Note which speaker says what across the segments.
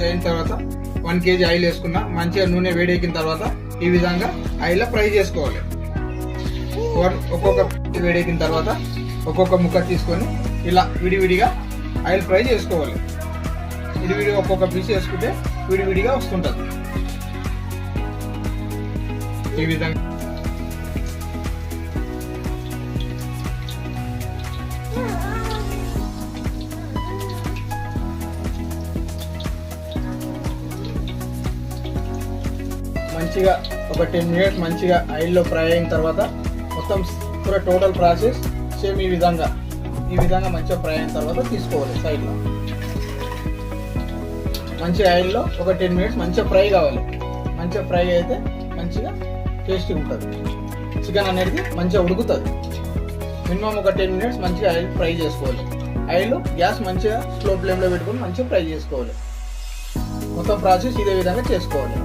Speaker 1: అయిన తర్వాత 1 kg oil వేసుకున్నా. మంచిగా నూనె వేడెక్కిన తర్వాత ఈ విధంగా ఆయిల్లో ఫ్రై చేసుకోవాలి. ఒక్కొక్క వేడెక్కిన తర్వాత ఒక్కొక్క ముక్క తీసుకొని ఇలా విడివిడిగా ఆయిల్ ఫ్రై చేసుకోవాలి. విడివిడిగా ఒక్కొక్క పీస్ వేసుకుంటే విడివిడిగా వస్తుంటుంది. ఈ విధంగా మంచిగా ఒక 10 minutes మంచిగా ఆయిల్లో ఫ్రై అయిన తర్వాత మొత్తం పూర టోటల్ ప్రాసెస్ సేమ్ ఈ విధంగా మంచిగా ఫ్రై అయిన తర్వాత తీసుకోవాలి. సైడ్లో మంచిగా ఆయిల్లో ఒక 10 minutes మంచిగా ఫ్రై కావాలి. మంచిగా ఫ్రై అయితే మంచిగా టేస్టీ ఉంటుంది. చికెన్ అనేది మంచిగా ఉడుకుతుంది. మినిమం ఒక 10 minutes మంచిగా ఆయిల్ ఫ్రై చేసుకోవాలి. ఆయిల్ గ్యాస్ మంచిగా స్లో ఫ్లేమ్లో పెట్టుకొని మంచిగా ఫ్రై చేసుకోవాలి. మొత్తం ప్రాసెస్ ఇదే విధంగా చేసుకోవాలి.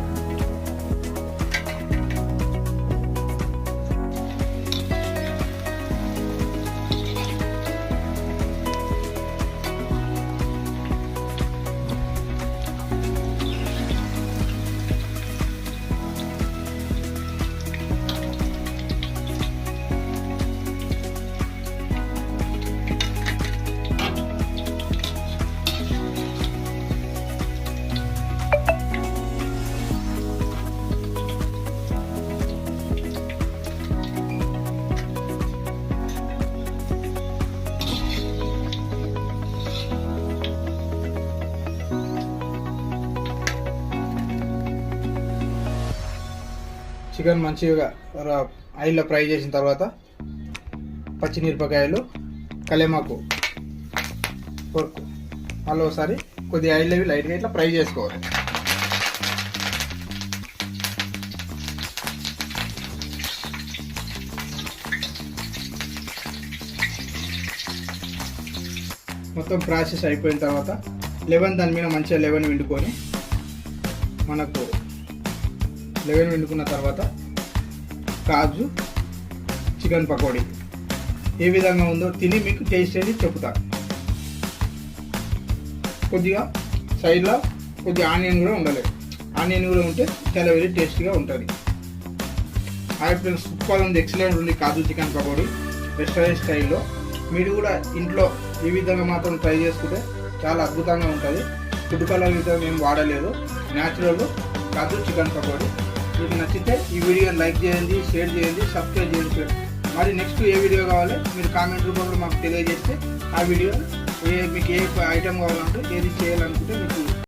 Speaker 1: చికెన్ మంచిగా ఆయిల్లో ఫ్రై చేసిన తర్వాత పచ్చిమిరపకాయలు, కలేమాకు, పొరకు మళ్ళీ ఒకసారి కొద్దిగా ఆయిల్ అవి లైట్గా ఇట్లా ఫ్రై చేసుకోవాలి. మొత్తం ప్రాసెస్ అయిపోయిన తర్వాత దాని మీద మంచిగా లెమన్ పిండుకొని మనకు లెమన్ పిండుకున్న తర్వాత కాజు చికెన్ పకోడీ ఏ విధంగా ఉందో తిని మీకు టేస్ట్ అనేది చెప్తాను. కొద్దిగా సైడ్లో కొద్దిగా ఆనియన్ కూడా ఉండాలి. ఆనియన్ కూడా ఉంటే చాలా వెరీ టేస్టీగా ఉంటుంది. హాయ్ ఫ్రెండ్స్, సూపర్ ఉంది, ఎక్సలెంట్ ఉంది కాజు చికెన్ పకోడీ రెస్టారెంట్ స్టైల్లో. మీరు కూడా ఇంట్లో ఈ విధంగా మాత్రం ట్రై చేసుకుంటే చాలా అద్భుతంగా ఉంటుంది. ఫుడ్ కలర్ విధంగా ఏం వాడలేదు, న్యాచురల్ కాజు చికెన్ పకోడీ. మీకు నచ్చితే ఈ వీడియోని లైక్ చేయండి, షేర్ చేయండి, సబ్స్క్రైబ్ చేయండి. మరి నెక్స్ట్ ఏ వీడియో కావాలి మీరు కామెంట్ రూపంలో మాకు తెలియజేస్తే ఆ వీడియో మీకు ఏ ఐటమ్ కావాలంటే ఏది చేయాలనుకుంటే మీకు